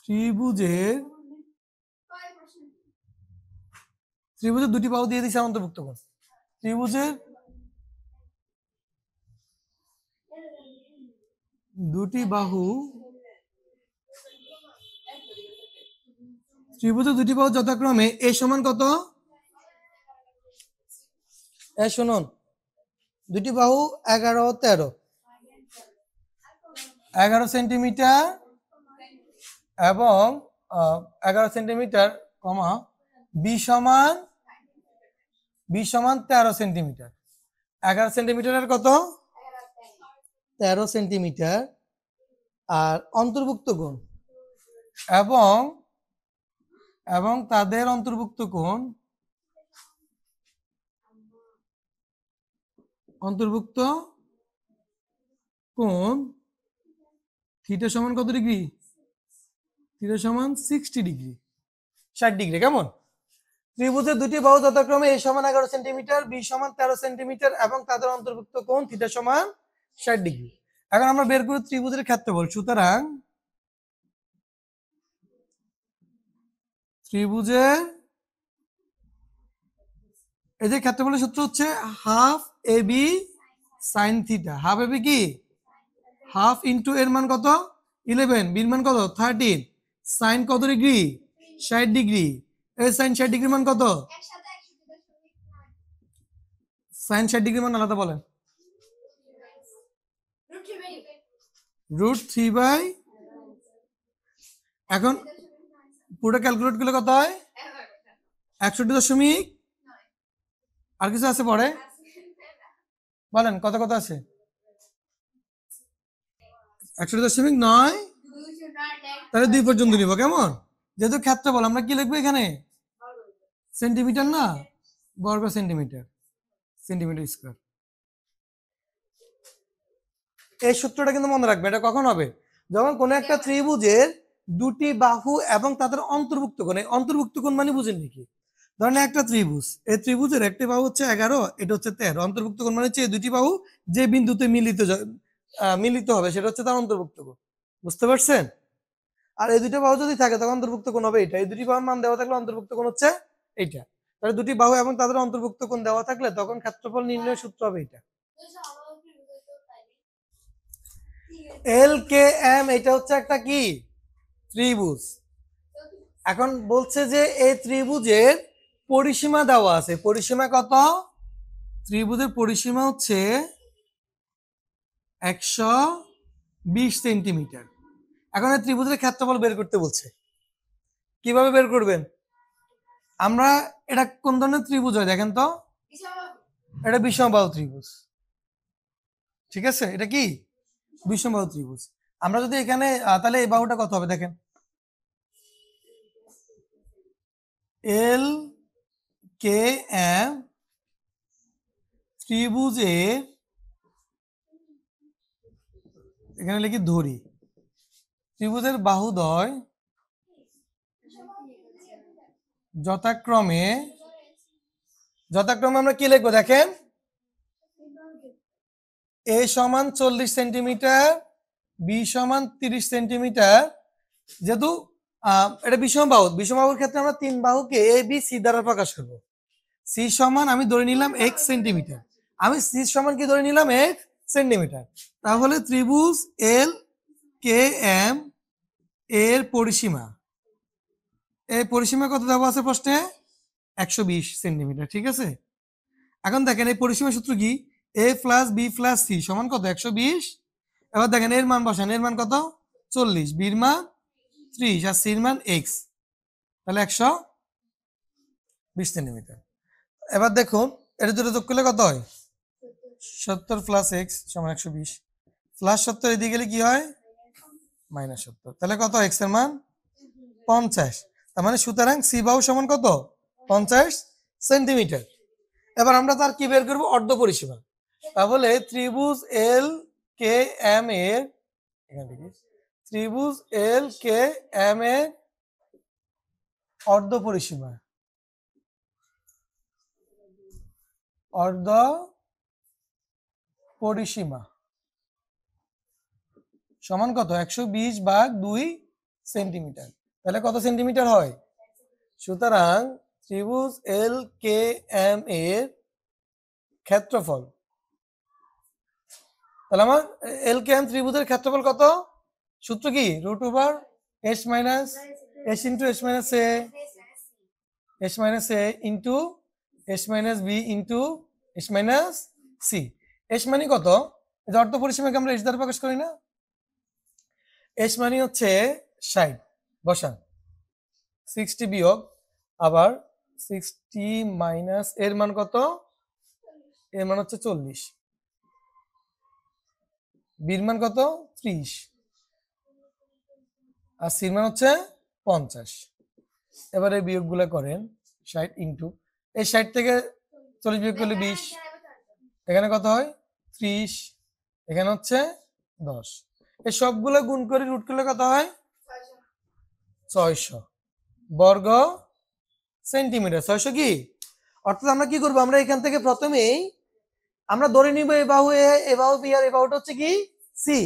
ত্রিভুজের দুটি বাহু দিয়ে দিছে অন্তর্ভুক্ত কোণ। ত্রিভুজের দুটি বাহু যথাক্রমে এ সমান কত? শুনুন, দুটি বাহু 11 ও 13, 11 সেন্টিমিটার এবং 11 সেন্টিমিটার কমা বি সমান 13 সেন্টিমিটার। 11 সেন্টিমিটারের কত? 13 সেন্টিমিটার। আর অন্তর্ভুক্ত কোণ এবং তাদের অন্তর্ভুক্ত কোণ থিটা সমান কত ডিগ্রি? থিটা সমান 60 ডিগ্রি, 60 ডিগ্রি। কেমন? ত্রিভুজের দুটি বাহু যথাক্রমে এ সমান 11 সেন্টিমিটার, বি সমান 13 সেন্টিমিটার এবং তাদের অন্তর্ভুক্ত কোণ থিটা সমান 60 ডিগ্রি। এখন আমরা বের করি ত্রিভুজের ক্ষেত্রফল। সুতরাং ত্রিভুজের এই যে ক্ষেত্রফলের সূত্র হচ্ছে half A B sine theta. Half A B কি? হাফ ইন্টু এর মান কত? 11, বির মান কত? 13, সাইন কত ডিগ্রি? 60 ডিগ্রি। এই সাইন 60 ডিগ্রি মান কত? সাইন 60 ডিগ্রি মান আলাদা বলেন। √3/, এখন পুরো ক্যালকুলেট করলে কত হয়? 61 আর কিছু আছে পরে বলেন, কত কত আছে? 61.9, তাহলে 2 পর্যন্ত নিব। কেমন? যেহেতু ক্ষেত্রফল আমরা কি লিখবো এখানে? সেন্টিমিটার না, বর্গ সেন্টিমিটার, সেন্টিমিটার স্কয়ার। এই সূত্রটা কিন্তু মনে রাখবে। এটা কখন হবে? যখন কোনো একটা ত্রিভুজের দুটি বাহু এবং তাদের অন্তর্ভুক্ত কোণ। অন্তর্ভুক্ত কোণ মানে বুঝেন নাকি? ধরেন একটা ত্রিভুজ, এই ত্রিভুজের একটি বাহু হচ্ছে 11, এটা হচ্ছে 13। অন্তর্ভুক্ত কোণ মানে হচ্ছে দুটি বাহু যে বিন্দুতে মিলিত হবে সেটা হচ্ছে তার অন্তর্ভুক্ত কোণ। বুঝতে পারছেন? আর এই দুটো বাহু যদি থাকে তখন অন্তর্ভুক্ত কোণ হবে এটা। এই দুটি বাহুর মান দেওয়া থাকলে অন্তর্ভুক্ত কোণ হচ্ছে এইটা। তাহলে দুটি বাহু এবং তাদের অন্তর্ভুক্ত কোণ দেওয়া থাকলে তখন ক্ষেত্রফল নির্ণয়ের সূত্র হবে এটা। LKM, এটা হচ্ছে একটা কি? ত্রিভুজ। এখন বলছে যে এই ত্রিভুজের পরিসীমা দেওয়া আছে। পরিসীমা কত? ত্রিভুজের পরিসীমা হচ্ছে 120 সেন্টিমিটার। এখন এই ত্রিভুজের ক্ষেত্রফল বের করতে বলছে। কিভাবে বের করবেন? আমরা এটা কোন ধরনের ত্রিভুজ হয় দেখেন তো? এটা বিষমবাহু ত্রিভুজ। ঠিক আছে, এটা কি? বিষমবাহু ত্রিভুজ। আমরা যদি এখানে তাহলে এই বাহুটা কত হবে দেখেন? LKM ত্রিভুজে এখানে লিখি ধরি ত্রিভুজের বাহুদ্বয় যথাক্রমে আমরা কি লিখবো দেখেন? A সমান 40 সেন্টিমিটার, বি সমান 30 সেন্টিমিটার। যেহেতু এটা বিষমবাহুর ক্ষেত্রে আমরা তিন বাহুকে এ বি সি দ্বারা প্রকাশ করবো। সি সমান আমি ধরে নিলাম x সেন্টিমিটার, আমি সি সমান কি ধরে নিলাম x সেন্টিমিটার। তাহলে ত্রিভুজ LKM এর পরিসীমা, এই পরিসীমা কত দেওয়া আছে প্রশ্নে? 120 সেন্টিমিটার। ঠিক আছে, এখন দেখেন এই পরিসীমা সূত্র কি? a plus B plus C সমান কত? 120। এবার দেখেন এর মান বসান। এর মান কত? 40, বির মান 30 আর সির মান x, তাহলে 120 সেন্টিমিটার। এবার দেখুন এটা দুটো যোগ করলে কত হয়? 70 প্লাস এক্স সমান 120, প্লাস 70 এদিকে গেলে কি হয়? মাইনাস 70। তাহলে কত? এক্স এর মান 50। তার মানে সুতরাং সি বাহু সমান কত? 50 সেন্টিমিটার। এবার আমরা তার কি বের করবো? অর্ধ পরিসীমা। তাহলে ত্রিভুজ LKM এর অর্ধ পরিসীমা, অর্ধ পরিসীমা সমান কত? 120/2 সেন্টিমিটার। তাহলে কত সেন্টিমিটার হয়? সুতরাং ত্রিভুজ এল কে এম এর ক্ষেত্রফল, তাহলে আমার এল কে এম ত্রিভুজের ক্ষেত্রফল কত? সূত্র কি? Root over S minus S into S minus A, S minus A into S minus B into S minus C. S মানে কত? অর্ধ পরিসীমাকে আমরা এস দ্বারা প্রকাশ করি না? এস মানে হচ্ছে 60, বসান 60 বিয়োগ আবার 60 মাইনাস এর মান কত? এর মান হচ্ছে 40, বির মান কত? 30, আর সির মান হচ্ছে 50। এবারে বিয়োগ গুলা করেন, 60 ইন্টু এই 60 থেকে 40 বিয়োগ করলে 20, এখানে কত হয়? 30, এখানে হচ্ছে 10। এই সবগুলো গুণ করে রুট করলে কত হয়? 600 বর্গ সেন্টিমিটার। 600 কি? অর্থাৎ আমরা কি করবো? আমরা এখান থেকে প্রথমেই আমরা ধরে নিব এই বাহু এ, এই বাহু বি, আর এই বাহুটা হচ্ছে কি সি।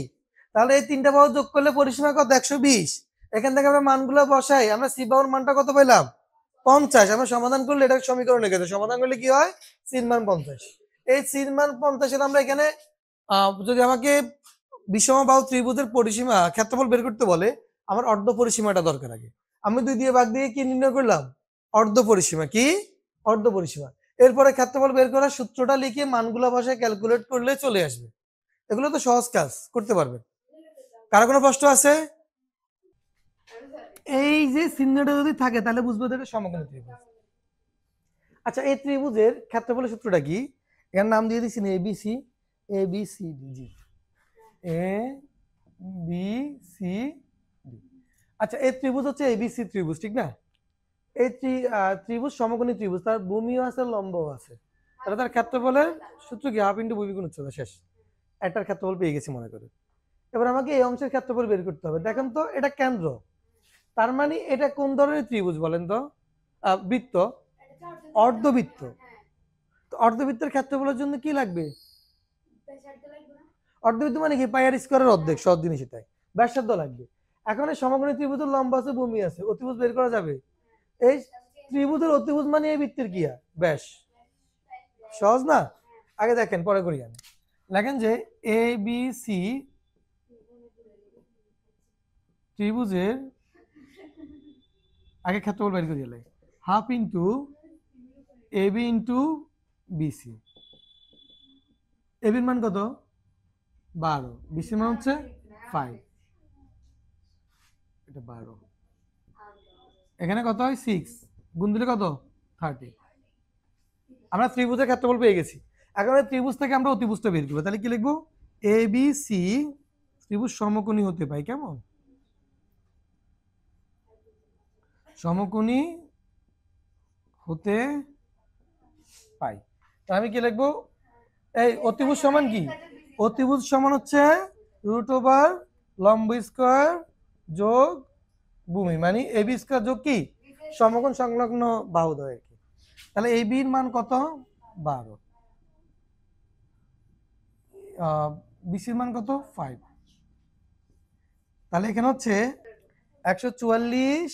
তাহলে এই তিনটা বাহু যোগ করলে পরিসীমা কত? 120। এখান থেকে আমরা মানগুলো বসাই, আমরা সি বাহুর মানটা কত পেলাম? 50। আমরা সমাধান করলে এটা সমীকরণ লিখে দেব, সমাধান করলে কি হয়? সির মান 50। এই সির মান 50 আমরা এখানে যদি আমাকে বিষম বাহু ত্রিভুজের পরিসীমা ক্ষেত্রফল বের করতে বলে, আমার অর্ধ পরিসীমাটা দরকার আগে। আমি 2 দিয়ে ভাগ দিয়ে কি নির্ণয় করলাম? অর্ধ পরিসীমা। কি? অর্ধ পরিসীমা। এরপরে ক্ষেত্রফল বের করার সূত্রটা লিখে মানগুলো ভাষায় ক্যালকুলেট করলে চলে আসবে। এগুলো তো সহজ কাজ, করতে পারবে। কারো কোনো প্রশ্ন আছে? এই যে চিহ্নটা যদি থাকে তাহলে বুঝবো এটা সমকোণী ত্রিভুজ। আচ্ছা, এই ত্রিভুজের ক্ষেত্রফলের সূত্রটা কি? এর নাম দিয়ে দিচ্ছি ABC, A B C D, A B C D. আচ্ছা, এই ত্রিভুজ হচ্ছে এবিসি ত্রিভুজ, ঠিক না? এই ত্রিভুজ সমকোণী ত্রিভুজ, তার ভূমিও আছে লম্বও আছে। তাহলে তার ক্ষেত্রফলের সূত্র কি? হাফ ইন্টু ভূমি গুণ উচ্চতা। শেষ, একটার ক্ষেত্রফল পেয়ে গেছি মনে করে। এবার আমাকে এই অংশের ক্ষেত্রফল বের করতে হবে। দেখেন তো, এটা কেন্দ্র, তার মানে এটা কোন ধরনের ত্রিভুজ বলেন তো? বৃত্ত, অর্ধবৃত্ত। তো অর্ধবৃত্তের ক্ষেত্রফলের জন্য কি লাগবে? অর্ধবৃত্ত মানে কি? পাই আর স্কয়ারের অর্ধেক, সহজ জিনিস এটাই। ব্যাসার্ধ লাগবে। এখন এই সমকোণী ত্রিভুজের লম্ব আছে, ভূমি আছে, অতিভুজ বের করা যাবে। এই ত্রিভুজের অতিভুজ মানে এই বৃত্তের কি? ব্যাস। সহজ না? আগে দেখেন, পরে করি আমি। লেখেন যে এ বি সি ত্রিভুজের আগে ক্ষেত্রফল বের করি, গেলে half into A B into BC. এবির মান কত? 12, বিসির মান হচ্ছে 5, এটা 12, এখানে কত হয়? 6, গুণ দিলে কত? 30। আমরা ত্রিভুজের ক্ষেত্রফল পেয়ে গেছি। এখন এই ত্রিভুজ থেকে আমরা অতিভুজটা বের করবো। তাহলে কি লিখবো? এ বি সি ত্রিভুজ সমকোণী হতে পাই। কেমন? সমকোণী হতে পাই। আমি কি লিখবো? এই অতিভুজ সমান কি? অতিভুজ সমান হচ্ছে রুট ওভার লম্ব স্কয়ার যোগ ভূমি, মানে এ বি স্কয়ার যোগ কি? সমকোণ সংলগ্ন বাহুদ্বয়। তাহলে এ বির মান কত? 12, বিসির মান কত? 5। তাহলে এখানে হচ্ছে 144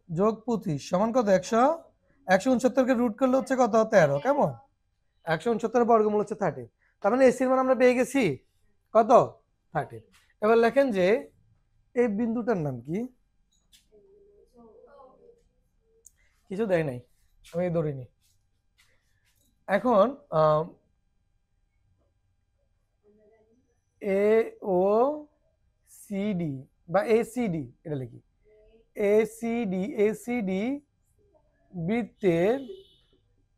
যোগ 25 সমান কত? 169 কে রুট করলে হচ্ছে কত? 13। কেমন? 169 বর্গমূল হচ্ছে 30। তার মানে এসির মান আমরা পেয়ে গেছি কত? 30। এবার লেখেন যে এই বিন্দুটার নাম কি? কিছু দেয় নাই, আমি ধরিনি। এখন এ ও সি ডি বা এসিডি, এটা লিখি এসিডি। এসিডি বৃত্তের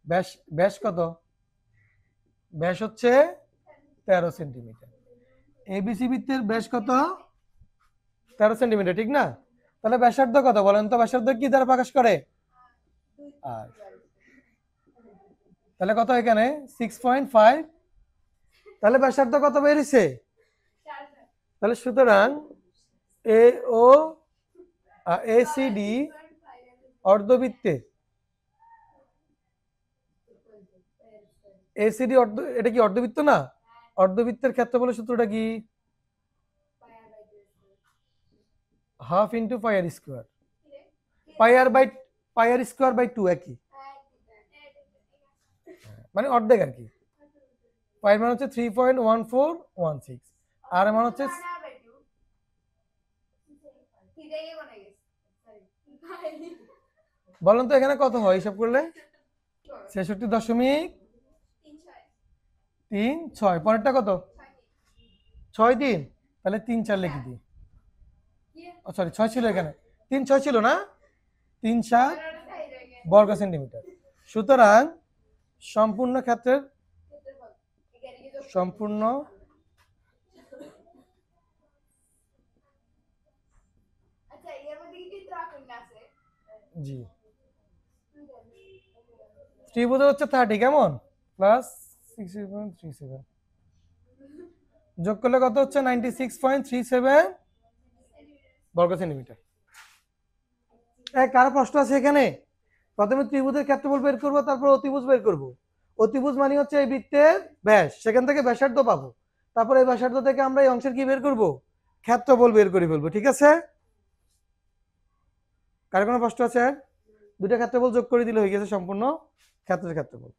ব্যাস, ব্যাস কত? ব্যাস হচ্ছে 13 সেন্টিমিটার। এবিসি বৃত্তের ব্যাস কত? 13 সেন্টিমিটার, ঠিক না? তাহলে ব্যাসার্ধ কত বলেন তো? ব্যাসার্ধ কি দ্বারা প্রকাশ করে? আর তাহলে কত এখানে? 6.5। তাহলে ব্যাসার্ধ কত বেরিয়েছে? তাহলে সুতরাং এ ও এসিডি অর্ধবৃত্তের, এসিডি অর্ধ, এটা কি অর্ধবৃত্ত না? অর্ধবৃত্তের ক্ষেত্রফলের সূত্রটা কি? Half into pi r square, pi r square by 2 একই, মানে অর্ধেক আর কি। পাই এর মান হচ্ছে 3.1416 আর এর মান হচ্ছে, বলেন তো এখানে কত হয় হিসাব করলে? 66.36, পরেরটা কত? 6 3, তাহলে 3 4 লিখে দিই। ও সরি 6 ছিল এখানে, 3 6 ছিল না, 3 7 বর্গ সেন্টিমিটার। সুতরাং সম্পূর্ণ ক্ষেত্রের সম্পূর্ণ জি ত্রিভুজ হচ্ছে 30 কেমন প্লাস 6737, যোগ করলে কত হচ্ছে 96.37 বর্গ সেন্টিমিটার। কারো প্রশ্ন আছে এখানে? প্রথমে ত্রিভুজের ক্ষেত্রফল বের করব, তারপর অতিভুজ বের করব। অতিভুজ মানে হচ্ছে এই বৃত্তের ব্যাস, সেখান থেকে ব্যাসার্ধ পাবো, তারপর এই ব্যাসার্ধ থেকে আমরা এই অংশের কি বের করব? ক্ষেত্রফল বের করে ফেলবো। ঠিক আছে, কার কোনো প্রশ্ন আছে? দুটো ক্ষেত্রফল যোগ করে দিলে হয়ে গেছে সম্পূর্ণ ক্ষেত্রের ক্ষেত্রফল।